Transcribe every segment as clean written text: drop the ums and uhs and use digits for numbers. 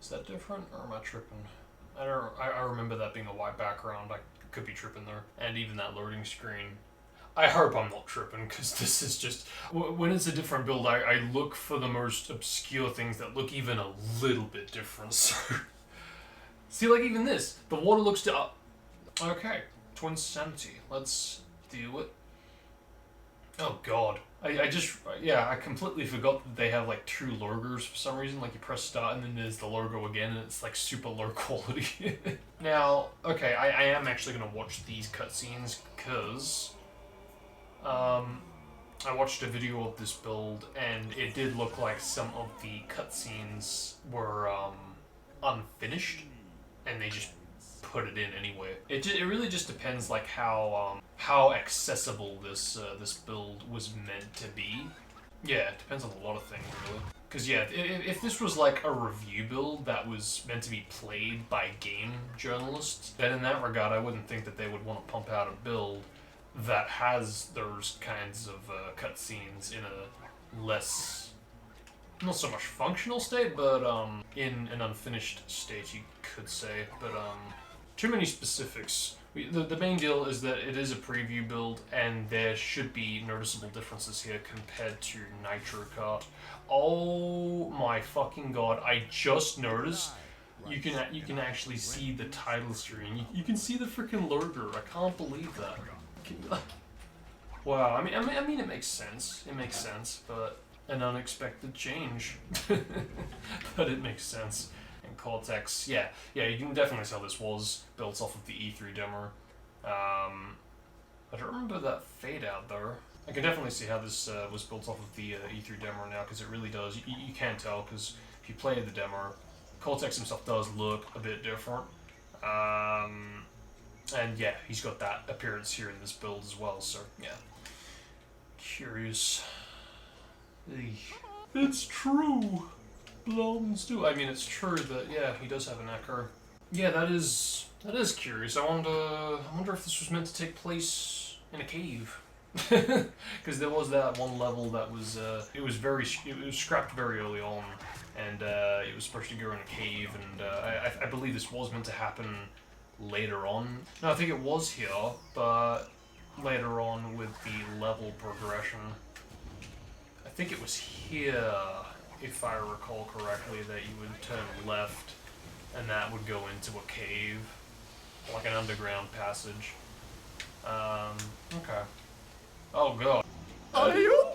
Is that different, or am I tripping? I remember that being a white background. I could be tripping there. And even that loading screen. I hope I'm not tripping, because this is just... When it's a different build, I look for the most obscure things that look even a little bit different, so... See, like even this. The water looks to... Okay. Twinsanity. Let's do it. Oh god. I just... Yeah, I completely forgot that they have like two logos for some reason. Like you press start and then there's the logo again and it's like super low quality. Now, okay, I am actually going to watch these cutscenes because... I watched a video of this build and it did look like some of the cutscenes were unfinished and they just put it in anyway. It really just depends like how accessible this this build was meant to be. Yeah, it depends on a lot of things really. Because yeah, if this was like a review build that was meant to be played by game journalists, then in that regard I wouldn't think that they would want to pump out a build that has those kinds of cutscenes in a less, not so much functional state, but in an unfinished state, you could say. But too many specifics. The main deal is that it is a preview build, and there should be noticeable differences here compared to Nitro Kart. Oh my fucking god! I just noticed. You can actually see the title screen. You can see the freaking logo. I can't believe that. Wow, I mean, it makes sense. It makes sense, but an unexpected change. But it makes sense. And Cortex, yeah, you can definitely tell this was built off of the E3 demo. I don't remember that fade out though. I can definitely see how this was built off of the E3 demo now, because it really does. You can tell, because if you play the demo, Cortex himself does look a bit different. And yeah, he's got that appearance here in this build as well, so yeah. Curious. It's true! Blondes do. I mean, it's true that, yeah, he does have an echo. Yeah, that is curious. I wonder if this was meant to take place in a cave. Because there was that one level that was, it was scrapped very early on, and it was supposed to go in a cave, and I believe this was meant to happen later on. No, I think it was here, but later on with the level progression. I think it was here, if I recall correctly, that you would turn left and that would go into a cave, like an underground passage. Okay. Oh god. Are you?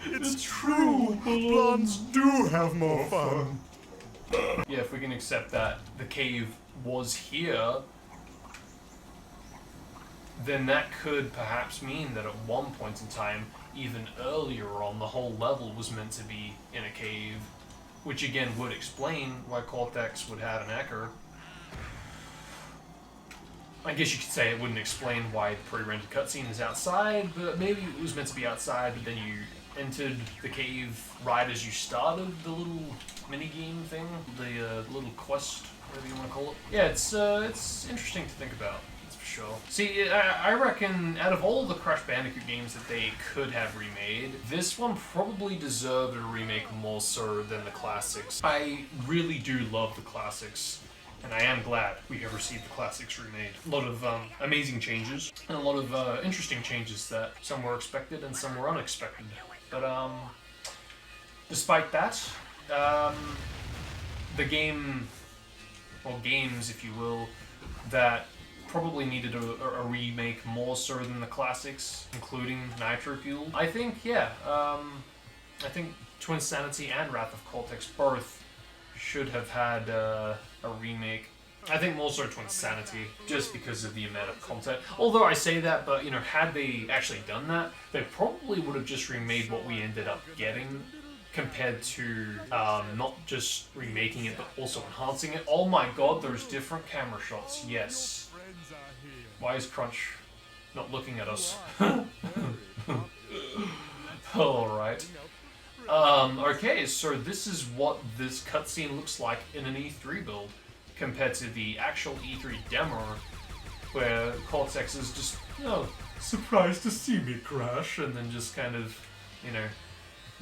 It's true, blondes do have more fun. Yeah, if we can accept that the cave was here, then that could perhaps mean that at one point in time, even earlier on, the whole level was meant to be in a cave, which again would explain why Cortex would have an echo. I guess you could say it wouldn't explain why the pre-rendered cutscene is outside, but maybe it was meant to be outside, but then you entered the cave right as you started the little mini-game thing, the little quest, whatever you want to call it. Yeah, it's interesting to think about, that's for sure. See, I reckon out of all the Crash Bandicoot games that they could have remade, this one probably deserved a remake more so than the classics. I really do love the classics, and I am glad we have received the classics remade. A lot of amazing changes, and a lot of interesting changes that some were expected and some were unexpected. But despite that, the game, or games if you will, that probably needed a remake more so than the classics, including Nitro Fuel. I think, yeah, I think Twinsanity and Wrath of Cortex both should have had a remake. I think more so Twinsanity, just because of the amount of content. Although I say that, but you know, had they actually done that, they probably would have just remade what we ended up getting, compared to not just remaking it, but also enhancing it. Oh my god, there's different camera shots, yes. Why is Crunch not looking at us? Alright. Okay, so this is what this cutscene looks like in an E3 build, compared to the actual E3 demo, where Cortex is just, you know, surprised to see me, Crash, and then just kind of, you know,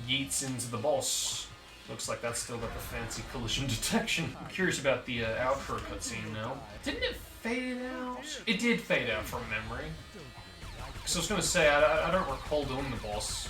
yeets into the boss. Looks like that's still got the fancy collision detection. I'm curious about the outro cutscene now. Didn't it fade out? It did fade out from memory. So I was gonna say, I don't recall doing the boss.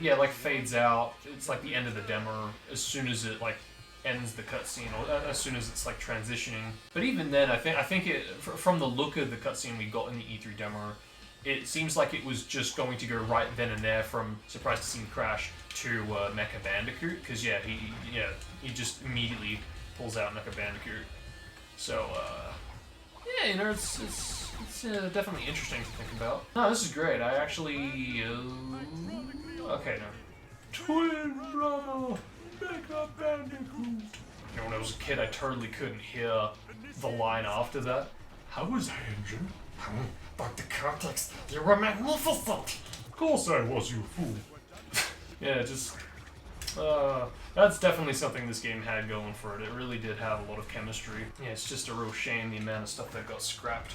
Yeah, like fades out. It's like the end of the demo as soon as it like ends the cutscene, or as soon as it's like transitioning. But even then, I think it, from the look of the cutscene we got in the E3 demo, it seems like it was just going to go right then and there from Surprised to See Me Crash to Mecha Bandicoot, because yeah, he just immediately pulls out Mecha Bandicoot. So yeah, you know, it's definitely interesting to think about. No, this is great. I actually okay, no. Twin brother, Mecha Bandicoot. You know, when I was a kid, I totally couldn't hear the line after that. How was that, engine? Dr. Cortex, you were magnificent! Of course I was, you fool. Yeah, just... that's definitely something this game had going for it. It really did have a lot of chemistry. Yeah, it's just a real shame the amount of stuff that got scrapped.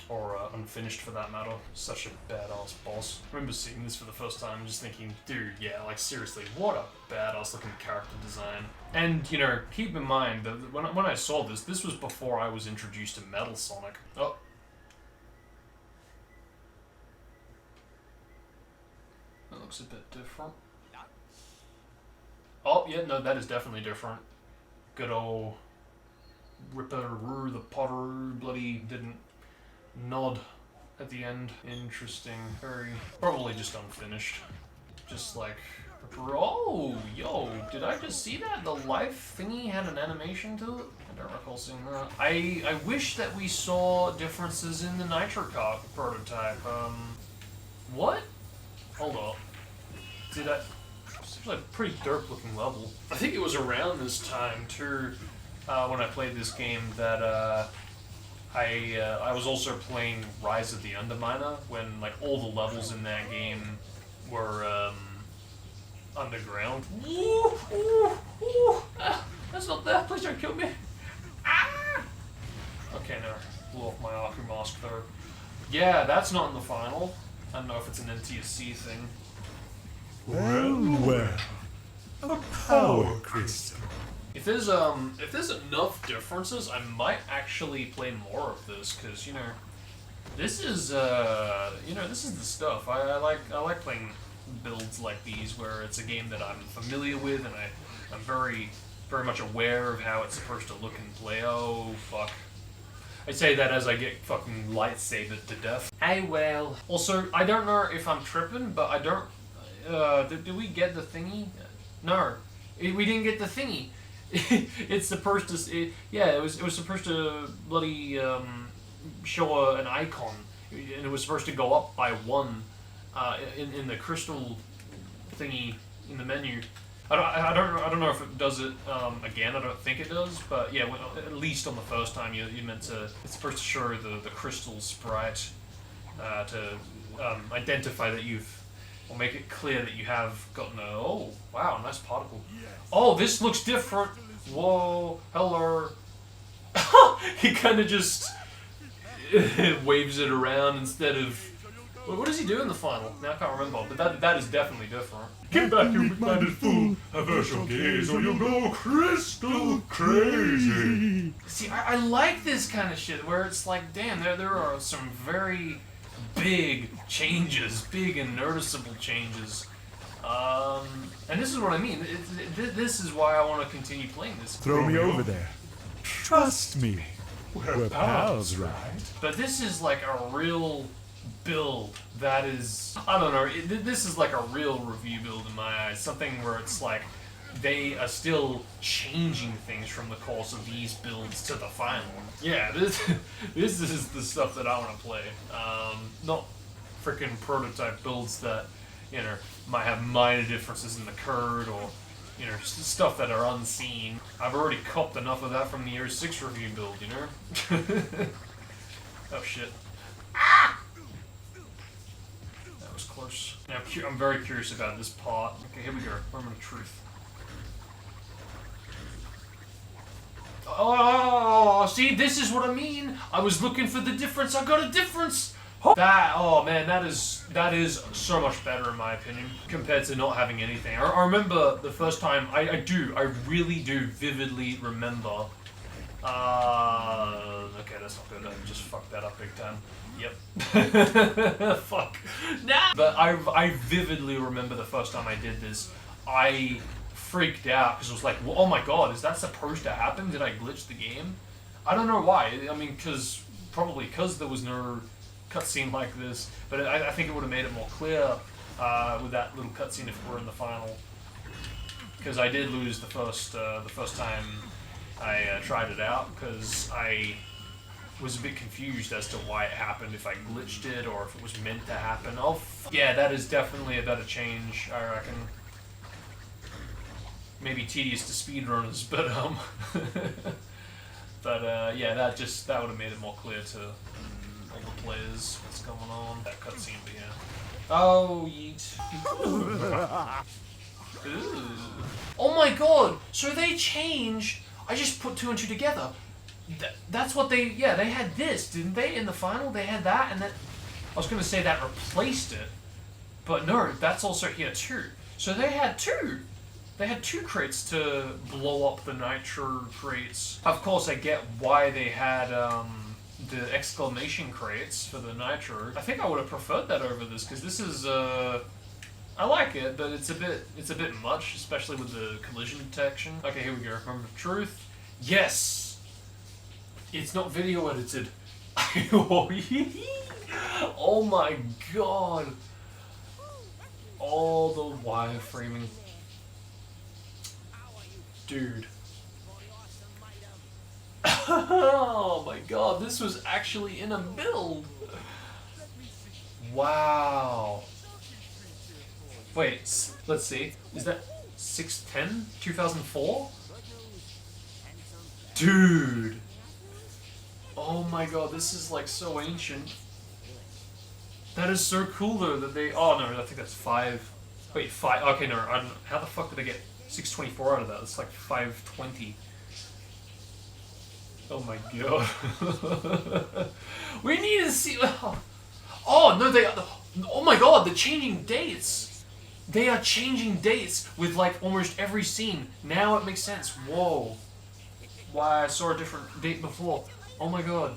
Or unfinished for that matter. Such a badass boss. I remember seeing this for the first time and just thinking, dude, yeah, like seriously, what a badass looking character design. And, you know, keep in mind that when I saw this was before I was introduced to Metal Sonic. Oh. That looks a bit different. Oh, yeah, no, that is definitely different. Good old Ripper, the Potter, bloody didn't nod at the end. Interesting. Very... probably just unfinished. Just like... oh, yo, did I just see that? The life thingy had an animation to it? I don't recall seeing that. I wish that we saw differences in the Nitro Kart prototype. What? Hold up. Did I... it's a pretty derp looking level. I think it was around this time, too, when I played this game that, I was also playing Rise of the Underminer, when, like, all the levels in that game were, underground. Ooh, ooh, ooh, that's not there, please don't kill me. Ah! Okay, no, blew off my Aku mask there. Yeah, that's not in the final. I don't know if it's an NTSC thing. Well, a power crystal. If there's enough differences, I might actually play more of this, because, you know, this is this is the stuff. I like playing builds like these where it's a game that I'm familiar with and I'm very much aware of how it's supposed to look and play. Oh fuck. I say that as I get fucking lightsabered to death. Hey, well. Also, I don't know if I'm tripping, but I don't did we get the thingy? No. We didn't get the thingy. It's supposed to... it was supposed to bloody show an icon. And it was supposed to go up by 1 in the crystal thingy in the menu. I don't know if it does it again. I don't think it does, but yeah, at least on the first time you meant to. It's supposed to show the crystal sprite to identify that you've, or make it clear that you have gotten a. Oh wow, nice particle. Oh, this looks different. Whoa, hello. He kind of just waves it around instead of. What does he do in the final? Now I can't remember, but that is definitely different. Get back, you weak-minded fool! Avert your gaze or you'll go crystal crazy! See, I like this kind of shit, where it's like, damn, there are some very big changes, big and noticeable changes. And this is what I mean. This is why I want to continue playing this. Throw me over there. Trust me. We're pals, right? But this is like a real build that is, I don't know, this is like a real review build in my eyes. Something where it's like they are still changing things from the course of these builds to the final. Yeah, this is the stuff that I want to play. Not freaking prototype builds that, you know, might have minor differences in the code or, you know, stuff that are unseen. I've already copped enough of that from the 06 review build, you know? Oh shit. Ah! That was close. Now, I'm very curious about this part. Okay, here we go. Moment of truth. Oh, see, this is what I mean. I was looking for the difference. I got a difference. That, oh man, that is so much better in my opinion compared to not having anything. I remember the first time, I really do vividly remember. Okay, that's not good. I just fucked that up big time. Yep. Fuck. Nah. But I vividly remember the first time I did this. I freaked out because it was like, well, oh my god, is that supposed to happen? Did I glitch the game? I don't know why. I mean, probably because there was no cutscene like this, but I think it would have made it more clear with that little cutscene if we're in the final. Because I did lose the first time I tried it out, because I was a bit confused as to why it happened, if I glitched it or if it was meant to happen. Oh, yeah, that is definitely a better change, I reckon. Maybe tedious to speedrunners, but yeah, that would have made it more clear to all the players what's going on. That cutscene, but yeah. Oh, yeet. Ooh. Oh my god! So they changed. I just put 2 and 2 together. That's what they had this, didn't they? In the final, they had that, and then I was gonna say that replaced it, but no, that's also here too. So they had 2. They had 2 crates to blow up the nitro crates. Of course, I get why they had the exclamation crates for the nitro. I think I would have preferred that over this, because this is I like it, but it's a bit much, especially with the collision detection. Okay, here we go. Moment of truth. Yes! It's not video edited. Oh my god! All the wireframing. Dude. Oh my god, this was actually in a build! Wow. Wait, let's see. Is that 6/10? 2004? Dude! Oh my god, this is like so ancient. That is so cool though that they... Oh no, I think that's 5. Wait, 5... Okay, no, I don't know. How the fuck did I get 624 out of that? It's like 520. Oh my god. We need to see... Oh no, they... Oh my god, they're changing dates! They are changing dates with like almost every scene. Now it makes sense. Whoa. Why, I saw a different date before. Oh my god.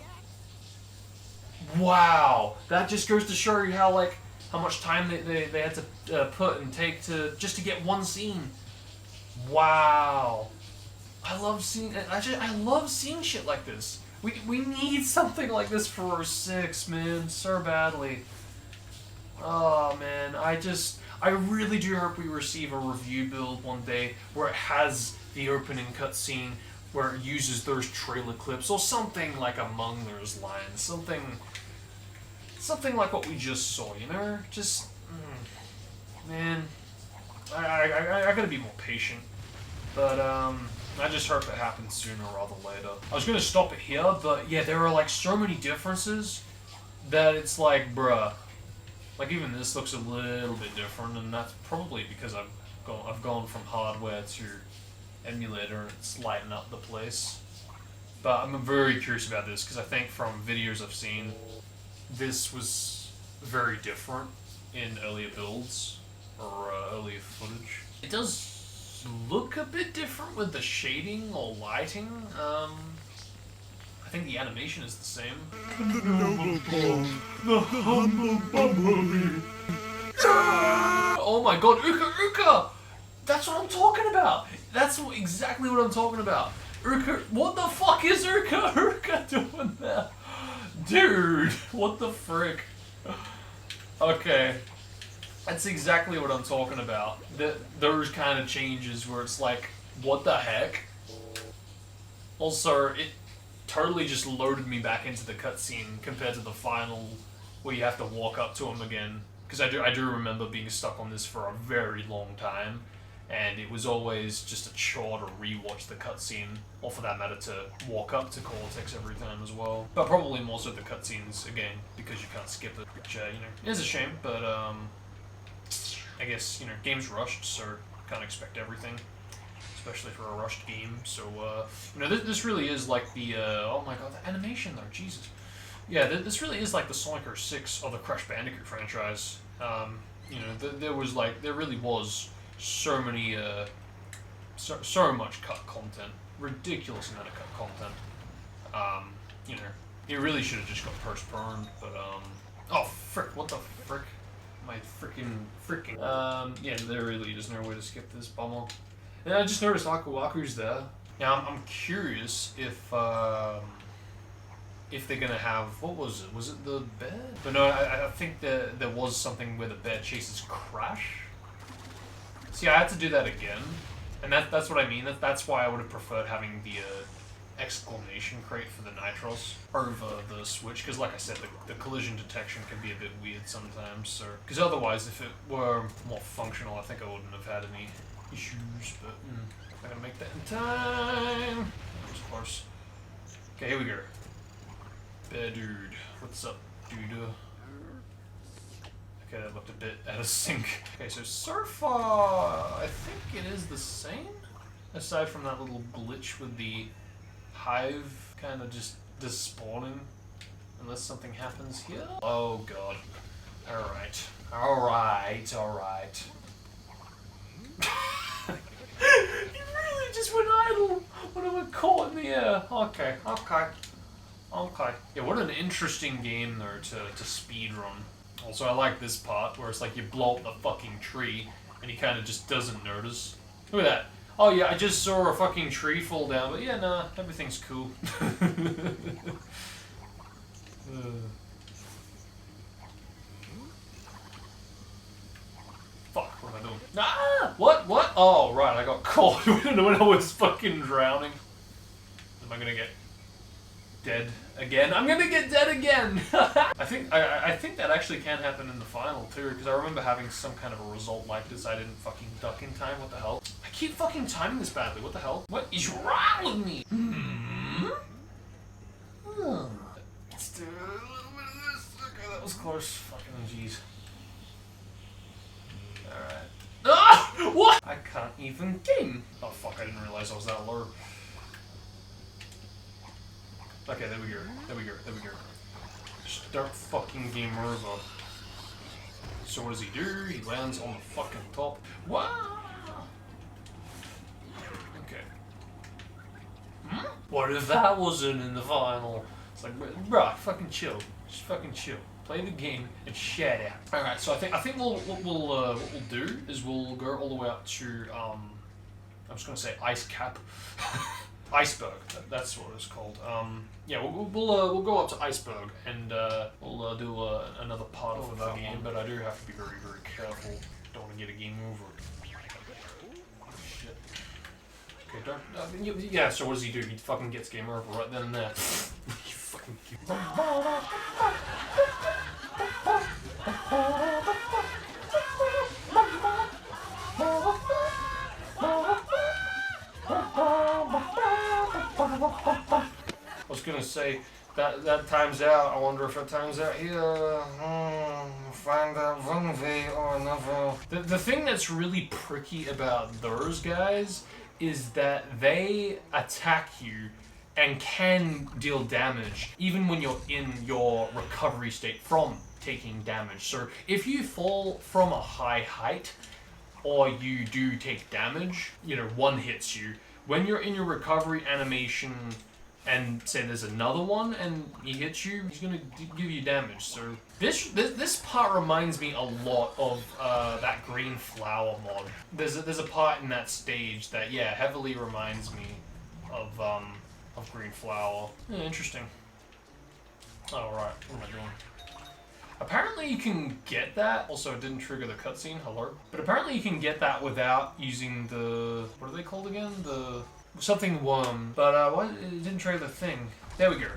Wow. That just goes to show you how much time they had to put and take just to get one scene. Wow. I love seeing shit like this. We need something like this for 6, man, so badly. Oh man, I really do hope we receive a review build one day where it has the opening cutscene, where it uses those trailer clips, or something like among those lines. Something like what we just saw, you know? Just, man, I gotta be more patient. But, I just hope it happens sooner rather than later. I was gonna stop it here, but yeah, there are like so many differences that it's like, bruh. Like even this looks a little bit different, and that's probably because I've gone from hardware to emulator, and it's lighting up the place. But I'm very curious about this because I think from videos I've seen, this was very different in earlier builds or earlier footage. It does look a bit different with the shading or lighting. I think the animation is the same. The noble bone, the humble bumblebee. Oh my god, Uka! That's what I'm talking about! That's exactly what I'm talking about. Uka, what the fuck is Uka doing there? Dude, what the frick? Okay. That's exactly what I'm talking about. Those kind of changes where it's like, what the heck? Also, it totally just loaded me back into the cutscene compared to the final, where you have to walk up to him again. Because I do remember being stuck on this for a very long time, and it was always just a chore to rewatch the cutscene, or for that matter to walk up to Cortex every time as well. But probably more so the cutscenes, again, because you can't skip it, which, you know, is a shame, but I guess, you know, game's rushed, so can't expect everything. Especially for a rushed game, so, you know, this really is like the, oh my god, the animation though, Jesus. Yeah, this really is like the Sonic 06 of the Crash Bandicoot franchise. You know, there really was so many, so much cut content, ridiculous amount of cut content. You know, it really should have just got postponed, but oh frick, what the frick? My freaking. Yeah, there really is no way to skip this bummer. And I just noticed Aku Aku's there. Now I'm curious if they're gonna have, what was it? Was it the bear? But no, I think there was something where the bear chases Crash. See, I had to do that again, and that's what I mean. That's why I would have preferred having the exclamation crate for the Nitros over the Switch, because like I said, the collision detection can be a bit weird sometimes. So, because otherwise, if it were more functional, I think I wouldn't have had any issues. But I gotta make that in time. That was close. Okay, here we go. Bear dude, what's up, dude? Okay, that looked a bit out of sync. Okay, so far, I think it is the same, aside from that little glitch with the hive kind of just spawning, unless something happens here. Oh god. Alright. He really just went idle when I went caught in the air. Okay. Yeah, what an interesting game though to speedrun. Also, I like this part where it's like you blow up the fucking tree and he kind of just doesn't notice. Look at that. Oh yeah, I just saw a fucking tree fall down, but yeah, nah, everything's cool. Fuck, what am I doing? Ah! What? Oh, right, I got caught when I was fucking drowning. Am I gonna get dead again? I'm gonna get dead again! I think that actually can happen in the final too, because I remember having some kind of a result like this. I didn't fucking duck in time. What the hell? I keep fucking timing this badly. What the hell? What is wrong with me? Let's do a little bit of this. Okay, that was close. Fucking jeez. Alright. Ah! What? I can't even game. Oh fuck, I didn't realize I was that low. Okay, there we go. Start fucking game over. So what does he do? He lands on the fucking top. Wow! Okay. What if that wasn't in the final? It's like, bruh, fucking chill. Just fucking chill. Play the game and shut out. Alright, so I think what we'll do is we'll go all the way up to I'm just gonna say Ice Cap. Iceberg, that's what it's called. Yeah, we'll go up to Iceberg and we'll do another part of that game, but I do have to be very, very careful. Don't want to get a game over. Oh, shit. Okay, don't. Yeah, so what does he do? He fucking gets game over right then and there. You fucking cute. I was gonna say that times out. I wonder if it times out here. Find out one way or another. The thing that's really pricky about those guys is that they attack you and can deal damage even when you're in your recovery state from taking damage. So if you fall from a high height or you do take damage, you know, one hits you. When you're in your recovery animation and say there's another one and he hits you, he's gonna give you damage. So this part reminds me a lot of that green flower mod. There's a part in that stage that heavily reminds me of green flower. Yeah, interesting. All right, what am I doing? Apparently you can get that. Also, it didn't trigger the cutscene. Hello. But apparently you can get that without using the, what are they called again? The something worm. But what? It didn't trigger the thing. There we go.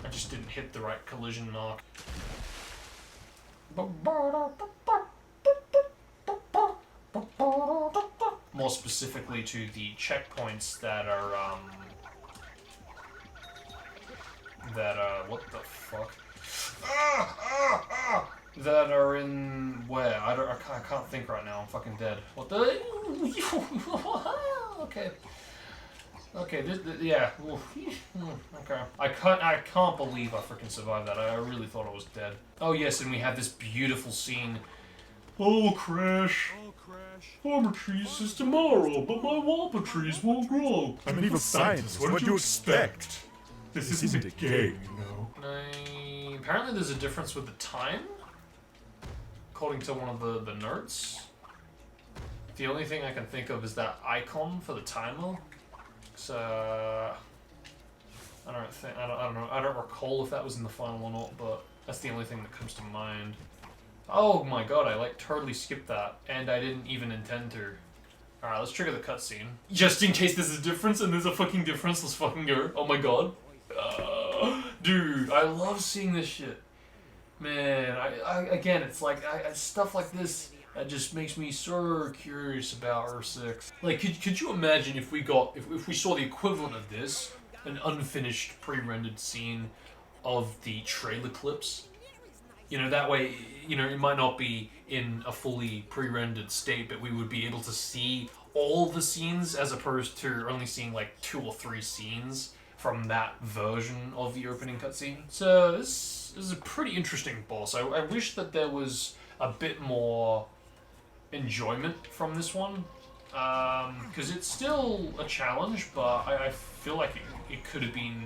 I just didn't hit the right collision mark. More specifically to the checkpoints that are what the fuck? That are in where? I can't think right now. I'm fucking dead. What the? Okay. Okay, yeah. Oof. Okay. I can't believe I freaking survived that. I really thought I was dead. Oh yes, and we have this beautiful scene. Oh, Crash. Farmer trees says tomorrow, but my wampa trees won't grow. I'm an evil scientist. What did you expect? This isn't a game, you know. Apparently there's a difference with the time, according to one of the notes. The only thing I can think of is that icon for the timer. So I don't know. I don't recall if that was in the final or not, but that's the only thing that comes to mind. Oh my god, I like totally skipped that, and I didn't even intend to. Alright, let's trigger the cutscene. Just in case there's a difference, and there's a fucking difference, let's fucking go. Oh my god. Dude, I love seeing this shit. Man, again, it's like, stuff like this that just makes me so curious about R6. Like, could you imagine if we saw the equivalent of this, an unfinished pre-rendered scene of the trailer clips? You know, that way, you know, it might not be in a fully pre-rendered state, but we would be able to see all the scenes as opposed to only seeing like 2 or 3 scenes from that version of the opening cutscene. So this is a pretty interesting boss. I wish that there was a bit more enjoyment from this one, because it's still a challenge, but I feel like it could have been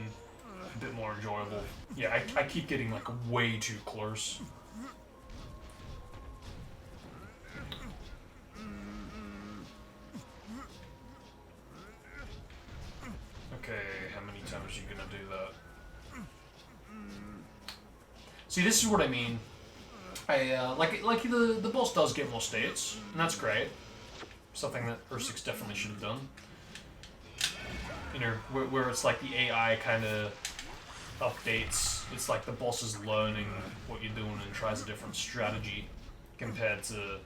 a bit more enjoyable. Yeah, I keep getting like way too close. Okay, how many times are you gonna do that? See, this is what I mean. Like the boss does get more states, and that's great. Something that R6 definitely should have done. You know, where it's like the AI kind of updates. It's like the boss is learning what you're doing and tries a different strategy compared to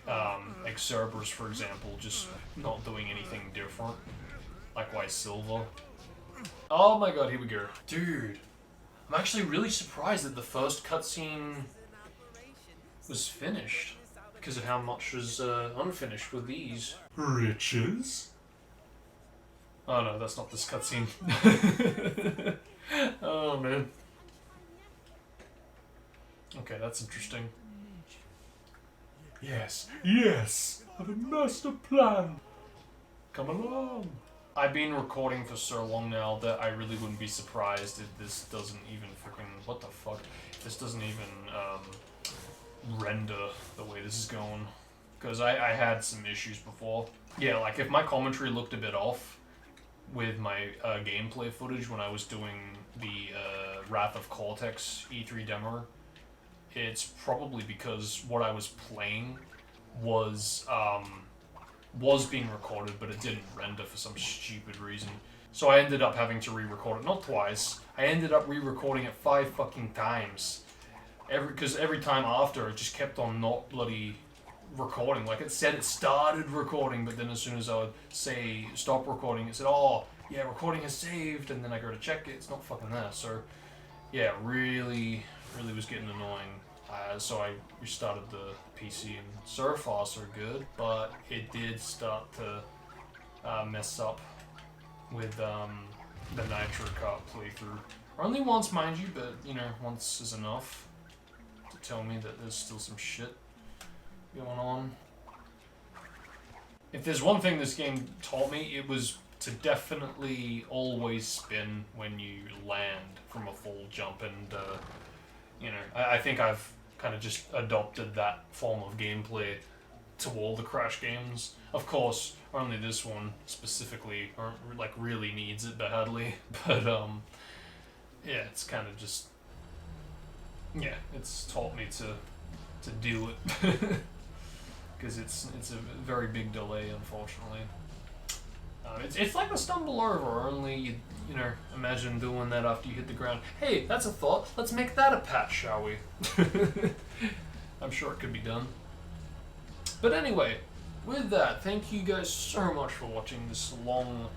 like Cerberus, for example, just not doing anything different. Likewise, Silva. Oh my god, here we go. Dude, I'm actually really surprised that the first cutscene was finished because of how much was unfinished with these. Riches? Oh no, that's not this cutscene. Oh man. Okay, that's interesting. Yes, yes! I've a master plan! Come along! I've been recording for so long now that I really wouldn't be surprised if this doesn't even freaking... What the fuck? If this doesn't even render the way this is going. Because I had some issues before. Yeah, like if my commentary looked a bit off with my gameplay footage when I was doing the Wrath of Cortex E3 demo, it's probably because what I was playing was being recorded, but it didn't render for some stupid reason. So I ended up having to re-record it, not twice. I ended up re-recording it 5 fucking times. Because every time after, it just kept on not bloody recording. Like, it said it started recording, but then as soon as I would say stop recording, it said, oh, yeah, recording is saved, and then I go to check it, it's not fucking there. So, yeah, really was getting annoying. So I restarted the PC, and so far so good, but it did start to mess up with the Nitro Kart playthrough. Only once, mind you, but, you know, once is enough to tell me that there's still some shit going on. If there's one thing this game taught me, it was to definitely always spin when you land from a full jump, and you know, I think I've kind of just adopted that form of gameplay to all the Crash games. Of course, only this one specifically like really needs it badly, but yeah, it's kind of just, yeah, it's taught me to do it because it's a very big delay, unfortunately. It's like a stumble over, only you know, imagine doing that after you hit the ground. Hey, that's a thought. Let's make that a patch, shall we? I'm sure it could be done. But anyway, with that, thank you guys so much for watching this long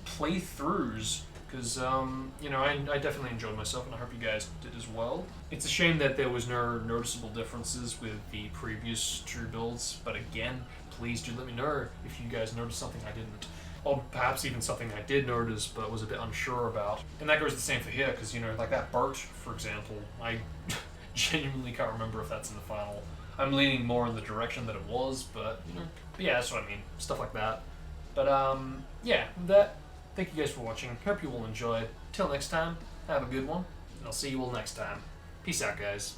playthroughs, because you know, I definitely enjoyed myself, and I hope you guys did as well. It's a shame that there was no noticeable differences with the previous 2 builds, but again, please do let me know if you guys noticed something I didn't. or perhaps even something I did notice but was a bit unsure about. And that goes the same for here, because, you know, like that boat, for example, I genuinely can't remember if that's in the final. I'm leaning more in the direction that it was, but, you know, but yeah, that's what I mean, stuff like that. But, yeah, with that, thank you guys for watching, hope you all enjoyed. Till next time, have a good one, and I'll see you all next time. Peace out, guys.